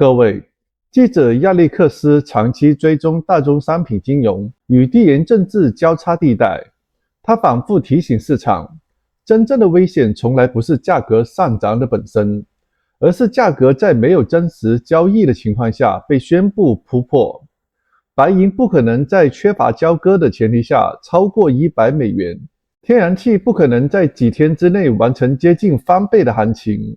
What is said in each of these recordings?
各位，记者亚历克斯长期追踪大宗商品金融与地缘政治交叉地带，他反复提醒市场，真正的危险从来不是价格上涨的本身，而是价格在没有真实交易的情况下被宣布突破。白银不可能在缺乏交割的前提下超过$100，天然气不可能在几天之内完成接近翻倍的行情，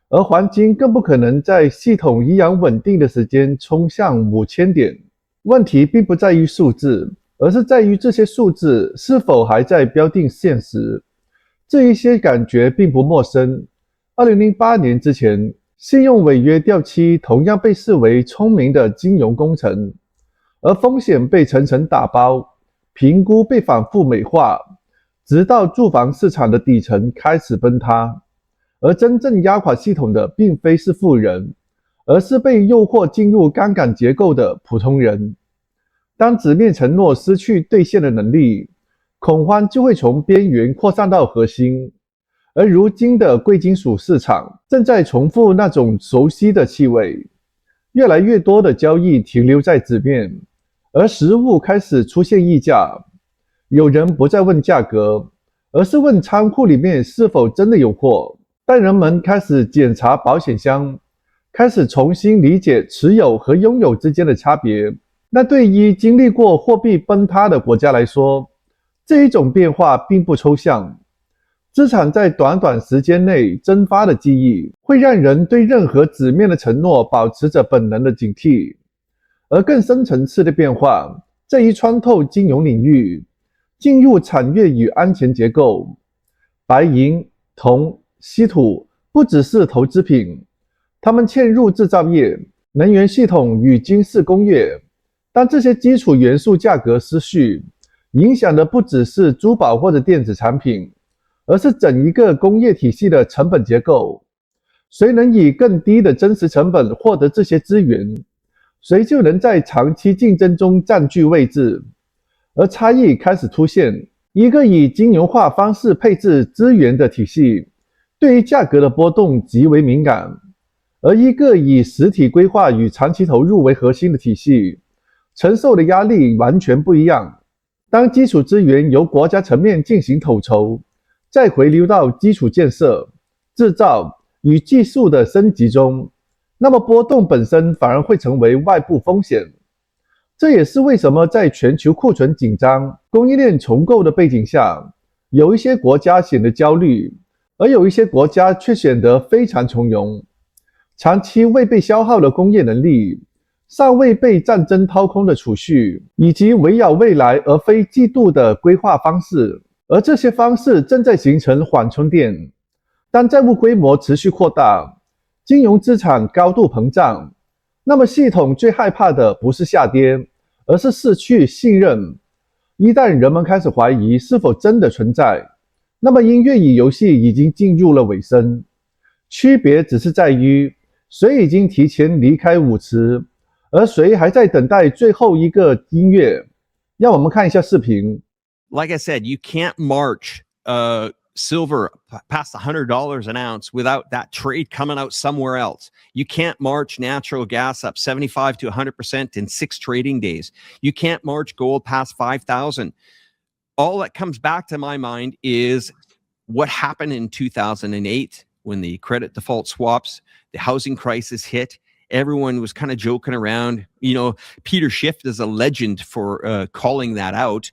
而黄金更不可能在系统依然稳定的时间冲向5000点。问题并不在于数字，而是在于这些数字是否还在标定现实。这一些感觉并不陌生。2008年之前，信用违约掉期同样被视为聪明的金融工程，而风险被层层打包，评估被反复美化，直到住房市场的底层开始崩塌。而真正压垮系统的并非是富人，而是被诱惑进入杠杆结构的普通人。当纸面承诺失去兑现的能力，恐慌就会从边缘扩散到核心。而如今的贵金属市场正在重复那种熟悉的气味，越来越多的交易停留在纸面，而实物开始出现溢价。有人不再问价格，而是问仓库里面是否真的有货。当人们开始检查保险箱，开始重新理解持有和拥有之间的差别，那对于经历过货币崩塌的国家来说，这一种变化并不抽象。资产在短短时间内蒸发的记忆，会让人对任何纸面的承诺保持着本能的警惕。而更深层次的变化，在于穿透金融领域，进入产业与安全结构。白银、铜、稀土不只是投资品，它们嵌入制造业、能源系统与军事工业。当这些基础元素价格失序，影响的不只是珠宝或者电子产品，而是整一个工业体系的成本结构。谁能以更低的真实成本获得这些资源，谁就能在长期竞争中占据位置。而差异开始出现，一个以金融化方式配置资源的体系，对于价格的波动极为敏感，而一个以实体规划与长期投入为核心的体系，承受的压力完全不一样。当基础资源由国家层面进行统筹，再回流到基础建设、制造与技术的升级中，那么波动本身反而会成为外部风险。这也是为什么在全球库存紧张、供应链重构的背景下，有一些国家显得焦虑，而有一些国家却显得非常从容。长期未被消耗的工业能力，尚未被战争掏空的储蓄，以及围绕未来而非季度的规划方式，而这些方式正在形成缓冲垫。当债务规模持续扩大，金融资产高度膨胀，那么系统最害怕的不是下跌，而是失去信任。一旦人们开始怀疑是否真的存在，那么音乐与游戏已经进入了尾声。区别只是在于谁已经提前离开舞池，而谁还在等待最后一个音乐。让我们看一下视频。Like I said, you can't march silver past $100 an ounce without that trade coming out somewhere else. You can't march natural gas up 75 to 100% in 6 trading days. You can't march gold past 5,000. All that comes back to my mind is what happened in 2008 when the credit default swaps, the housing crisis hit. Everyone was kind of joking around. You know, Peter Schiff is a legend for calling that out.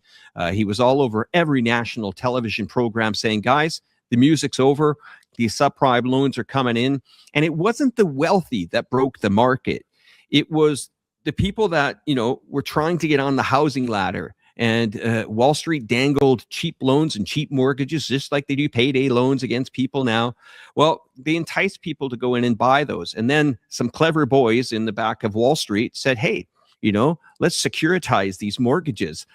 He was all over every national television program saying, guys, the music's over. These subprime loans are coming in. And it wasn't the wealthy that broke the market. It was the people that, you know, were trying to get on the housing ladder. And Wall Street dangled cheap loans and cheap mortgages, just like they do payday loans against people now. Well, they enticed people to go in and buy those. And then some clever boys in the back of Wall Street said, hey, you know, let's securitize these mortgages.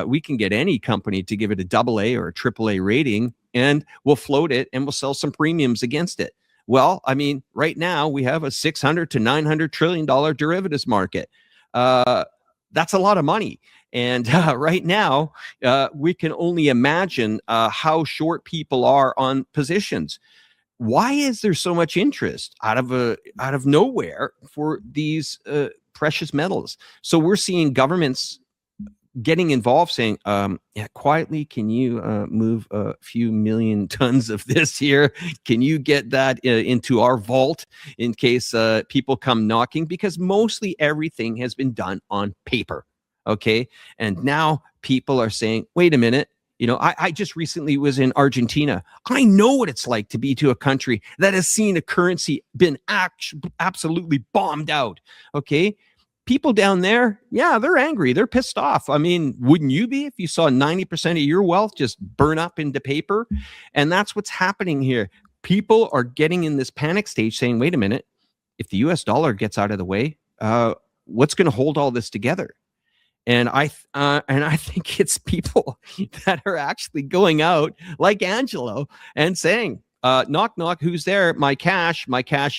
We can get any company to give it a AA or a AAA rating, and we'll float it and we'll sell some premiums against it. Well, I mean, right now we have a $600 to $900 trillion derivatives market. That's a lot of money. And right now, we can only imagine how short people are on positions. why is there so much interest out of nowhere for these precious metals? So we're seeing governments getting involved, saying, yeah, quietly, can you move a few million tons of this here? Can you get that into our vault in case people come knocking? Because mostly everything has been done on paper, okay? And now people are saying, wait a minute, you know, I just recently was in Argentina. I know what it's like to be to a country that has seen a currency been absolutely bombed out, okay? People down there, yeah, they're angry. They're pissed off. I mean, wouldn't you be if you saw 90% of your wealth just burn up into paper? And that's what's happening here. People are getting in this panic stage saying, wait a minute, if the US dollar gets out of the way, what's going to hold all this together? And I think it's people that are actually going out like Angelo and saying, knock, knock, who's there? My cash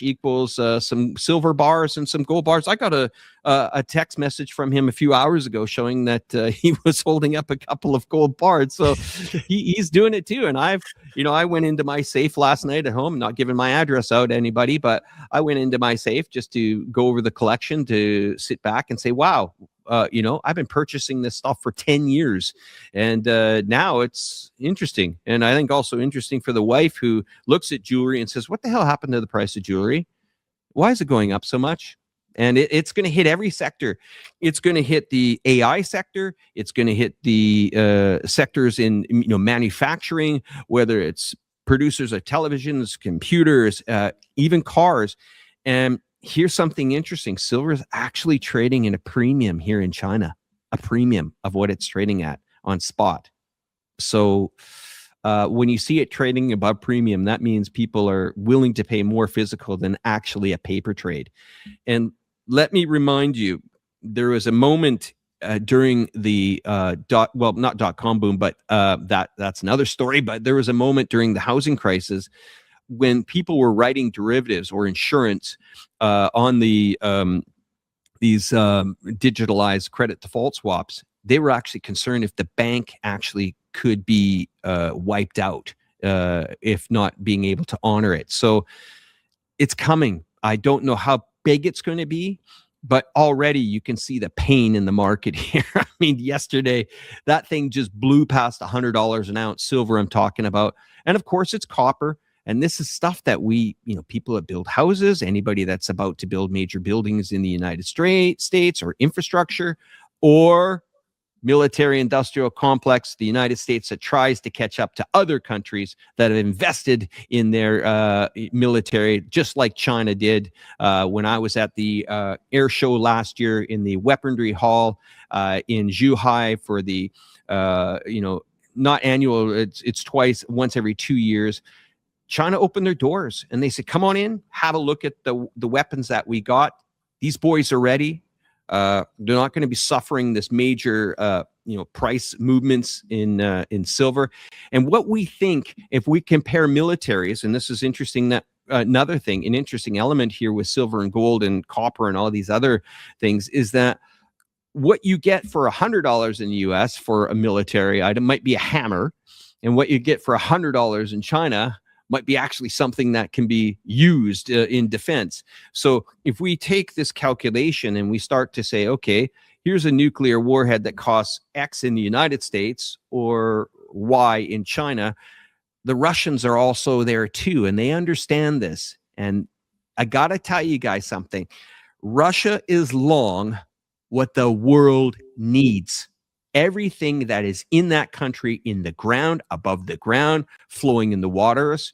equals some silver bars and some gold bars. I got a text message from him a few hours ago showing that he was holding up a couple of gold bars. So he's doing it too. And I went into my safe last night at home, not giving my address out to anybody, but I went into my safe just to go over the collection, to sit back and say, wow, I've been purchasing this stuff for 10 years. And now it's interesting. And I think also interesting for the wife who looks at jewelry and says, what the hell happened to the price of jewelry? Why is it going up so much? And it's going to hit every sector. It's going to hit the AI sector. It's going to hit the sectors in manufacturing, whether it's producers of televisions, computers, even cars. And here's something interesting. Silver is actually trading in a premium here in China, a premium of what it's trading at on spot. So when you see it trading above premium, that means people are willing to pay more physical than actually a paper trade. And let me remind you, there was a moment during the not .com boom, but that's another story. But there was a moment during the housing crisis when people were writing derivatives or insurance on the these digitalized credit default swaps. They were actually concerned if the bank actually could be wiped out if not being able to honor it. So it's coming. I don't know how big it's going to be, but already you can see the pain in the market here. I mean, yesterday, that thing just blew past $100 an ounce, silver I'm talking about. And of course, it's copper. And this is stuff that people that build houses, anybody that's about to build major buildings in the United States or infrastructure or military industrial complex, the United States that tries to catch up to other countries that have invested in their military, just like China did. When I was at the air show last year in the weaponry hall in Zhuhai for the, not annual, it's once every 2 years. China opened their doors and they said, come on in, have a look at the weapons that we got. These boys are ready. They're not going to be suffering this major, price movements in silver. And what we think, if we compare militaries, and this is interesting, that another thing, an interesting element here with silver and gold and copper and all these other things is that what you get for $100 in the US for a military item might be a hammer, and what you get for $100 in China might be actually something that can be used in defense. So if we take this calculation and we start to say, okay, here's a nuclear warhead that costs X in the United States or Y in China, the Russians are also there too, and they understand this. And I got to tell you guys something. Russia is long what the world needs. Everything that is in that country, in the ground, above the ground, flowing in the waters,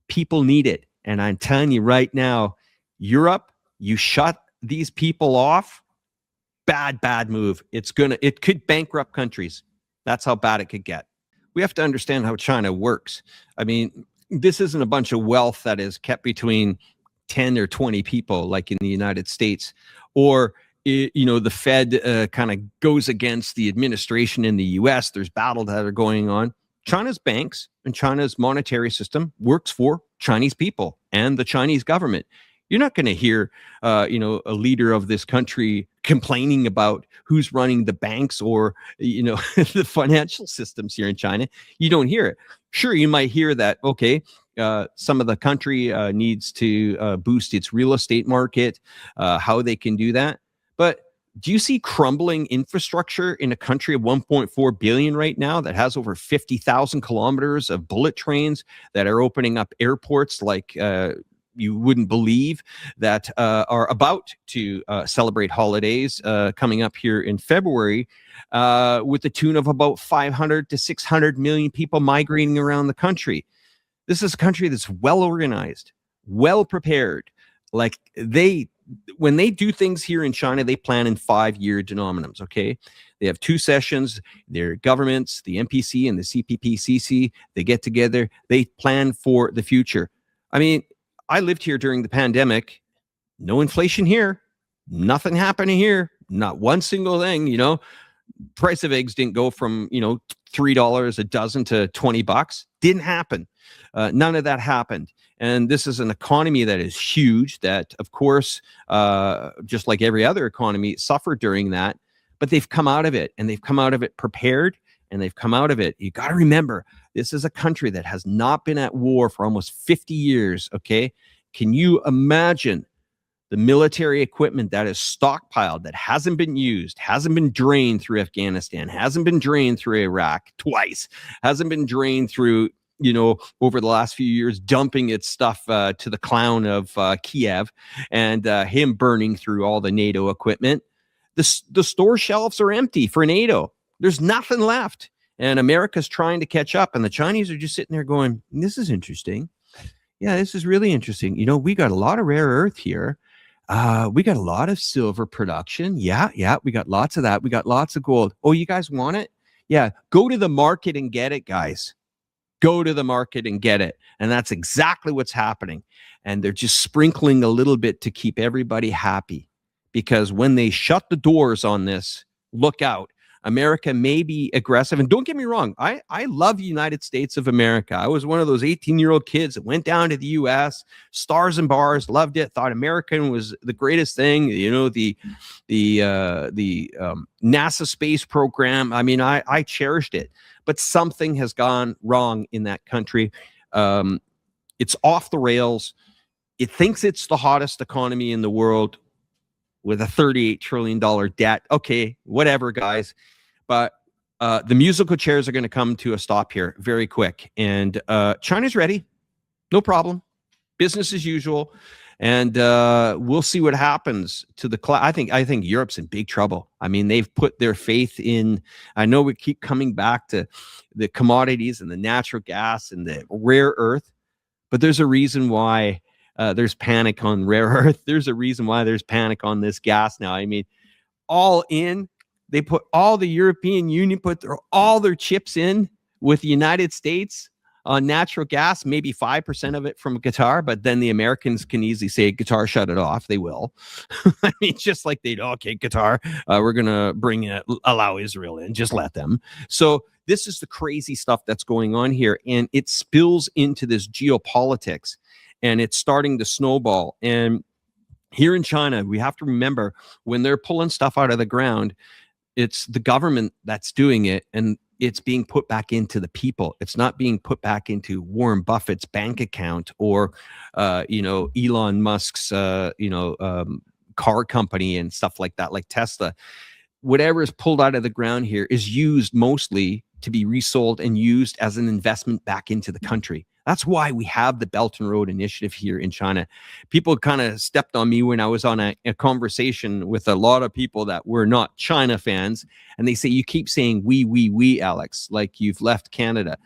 people need it. And I'm telling you right now, Europe, you shut these people off, bad move. It could bankrupt countries. That's how bad it could get. We have to understand how China works. I mean, this isn't a bunch of wealth that is kept between 10 or 20 people like in the United States, or the Fed kind of goes against the administration in the US. There's battles that are going on. China's banks and China's monetary system works for Chinese people and the Chinese government. You're not going to hear, a leader of this country complaining about who's running the banks or, the financial systems here in China. You don't hear it. Sure, you might hear that, okay, some of the country needs to boost its real estate market, how they can do that. But do you see crumbling infrastructure in a country of 1.4 billion right now that has over 50,000 kilometers of bullet trains that are opening up airports like you wouldn't believe, that are about to celebrate holidays coming up here in February, with the tune of about 500 to 600 million people migrating around the country. This is a country that's well organized, well prepared. Like when they do things here in China, they plan in 5-year denominums, okay? They have 2 sessions, their governments, the MPC and the CPPCC, they get together, they plan for the future. I mean, I lived here during the pandemic, no inflation here, nothing happening here, not one single thing, price of eggs didn't go from, $3 a dozen to $20. Didn't happen. None of that happened. And this is an economy that is huge that, of course, just like every other economy, suffered during that. But they've come out of it, and they've come out of it prepared, and they've come out of it. You got to remember, this is a country that has not been at war for almost 50 years, okay? Can you imagine the military equipment that is stockpiled, that hasn't been used, hasn't been drained through Afghanistan, hasn't been drained through Iraq twice, hasn't been drained through, over the last few years, dumping its stuff to the clown of Kiev, and him burning through all the NATO equipment. The store shelves are empty for NATO. There's nothing left. And America's trying to catch up. And the Chinese are just sitting there going, this is interesting. Yeah, this is really interesting. We got a lot of rare earth here. We got a lot of silver production. Yeah, we got lots of that. We got lots of gold. Oh, you guys want it? Yeah, go to the market and get it, guys. Go to the market and get it. And that's exactly what's happening. And they're just sprinkling a little bit to keep everybody happy. Because when they shut the doors on this, look out. America may be aggressive. And don't get me wrong, I love the United States of America. I was one of those 18-year-old kids that went down to the U.S., stars and bars, loved it, thought American was the greatest thing. The NASA space program. I mean, I cherished it. But something has gone wrong in that country. It's off the rails. It thinks it's the hottest economy in the world with a $38 trillion debt. Okay, whatever, guys. But the musical chairs are going to come to a stop here very quick. And China's ready. No problem. Business as usual. And we'll see what happens to the I think Europe's in big trouble. I mean, they've put their faith in, I know we keep coming back to the commodities and the natural gas and the rare earth, but there's a reason why there's panic on rare earth. There's a reason why there's panic on this gas now. I mean, all in, they put all the European Union, all their chips in with the United States on natural gas, maybe 5% of it from Qatar, but then the Americans can easily say, Qatar, shut it off. They will. I mean, just like okay, Qatar, we're going to allow Israel in, just let them. So this is the crazy stuff that's going on here. And it spills into this geopolitics, and it's starting to snowball. And here in China, we have to remember, when they're pulling stuff out of the ground, it's the government that's doing it, and it's being put back into the people. It's not being put back into Warren Buffett's bank account or, Elon Musk's, car company and stuff like that, like Tesla. Whatever is pulled out of the ground here is used mostly to be resold and used as an investment back into the country. That's why we have the Belt and Road Initiative here in China. People kind of stepped on me when I was on a conversation with a lot of people that were not China fans. And they say, you keep saying we, Alex, like you've left Canada.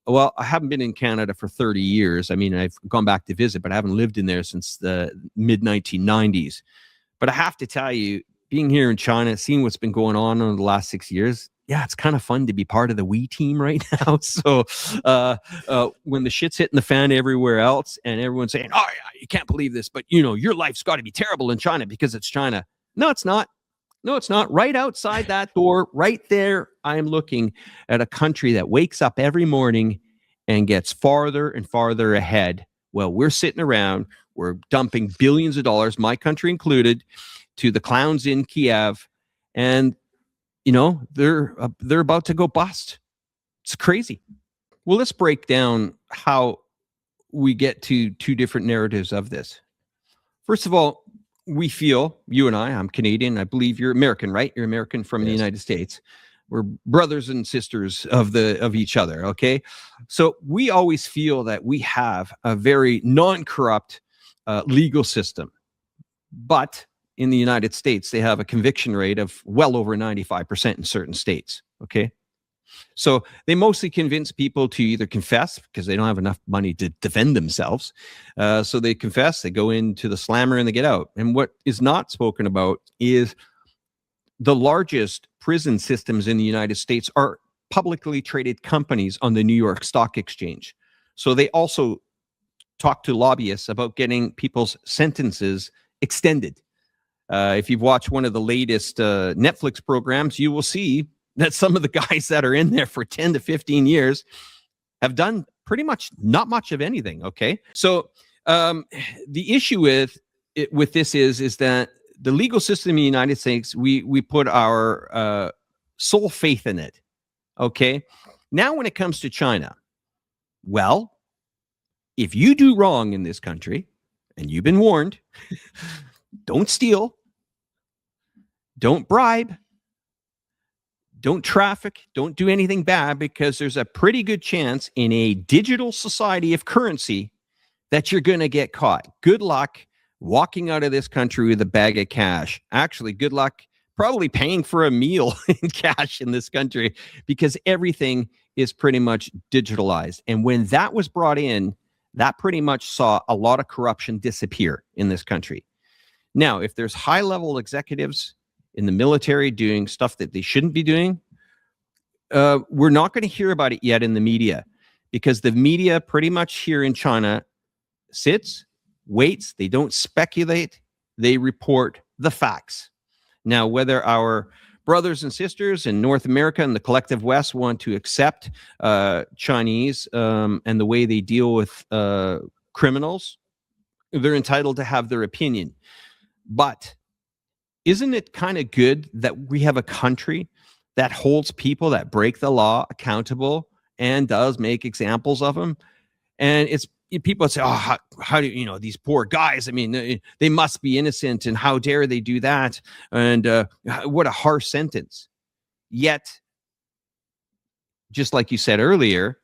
Well, I haven't been in Canada for 30 years. I mean, I've gone back to visit, but I haven't lived in there since the mid-1990s. But I have to tell you, being here in China, seeing what's been going on over the last 6 years, yeah, it's kind of fun to be part of the we team right now. So when the shit's hitting the fan everywhere else and everyone's saying, oh, yeah, you can't believe this, but, your life's got to be terrible in China because it's China. No, it's not. No, it's not. Right outside that door, right there, I'm looking at a country that wakes up every morning and gets farther and farther ahead. Well, we're sitting around. We're dumping billions of dollars, my country included, to the clowns in Kiev, and they're about to go bust. It's crazy. Well, let's break down how we get to two different narratives of this. First of all, we feel, you and I'm Canadian, I believe you're American, right? You're American from the United States. We're brothers and sisters of each other, okay? So we always feel that we have a very non-corrupt legal system. But in the United States, they have a conviction rate of well over 95% in certain states, okay? So they mostly convince people to either confess because they don't have enough money to defend themselves. So they confess, they go into the slammer and they get out. And what is not spoken about is the largest prison systems in the United States are publicly traded companies on the New York Stock Exchange. So they also talk to lobbyists about getting people's sentences extended. If you've watched one of the latest Netflix programs, you will see that some of the guys that are in there for 10 to 15 years have done pretty much not much of anything, okay? So the issue with this is that the legal system in the United States, we put our sole faith in it, okay? Now when it comes to China, well, if you do wrong in this country, and you've been warned, don't steal, don't bribe, don't traffic, don't do anything bad, because there's a pretty good chance in a digital society of currency that you're going to get caught. Good luck walking out of this country with a bag of cash. Actually, good luck probably paying for a meal in cash in this country, because everything is pretty much digitalized. And when that was brought in, that pretty much saw a lot of corruption disappear in this country. Now, if there's high-level executives in the military doing stuff that they shouldn't be doing, we're not going to hear about it yet in the media, because the media pretty much here in China sits, waits, they don't speculate, they report the facts. Now, whether our brothers and sisters in North America and the collective West want to accept Chinese and the way they deal with criminals, they're entitled to have their opinion. But isn't it kind of good that we have a country that holds people that break the law accountable and does make examples of them? And it's people say, oh, how do these poor guys? I mean, they must be innocent, and how dare they do that? And what a harsh sentence. Yet, just like you said earlier,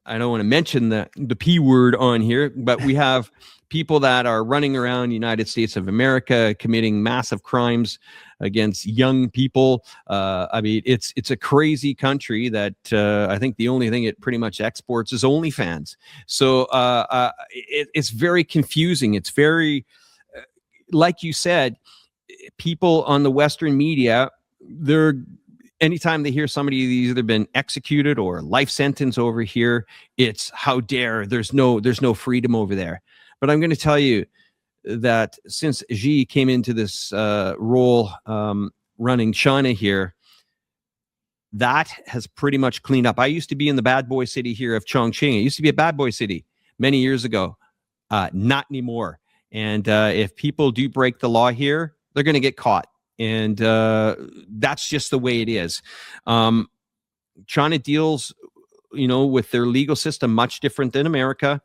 I don't want to mention the P word on here, but we have people that are running around the United States of America committing massive crimes against young people. I mean, it's a crazy country that I think the only thing it pretty much exports is OnlyFans. So it's very confusing. It's very, like you said, people on the Western media, anytime they hear somebody who's either been executed or life sentence over here, it's how dare, there's no freedom over there. But I'm going to tell you that since Xi came into this role running China here, that has pretty much cleaned up. I used to be in the bad boy city here of Chongqing. It used to be a bad boy city many years ago. Not anymore. And if people do break the law here, they're going to get caught. And that's just the way it is. China deals, with their legal system much different than America.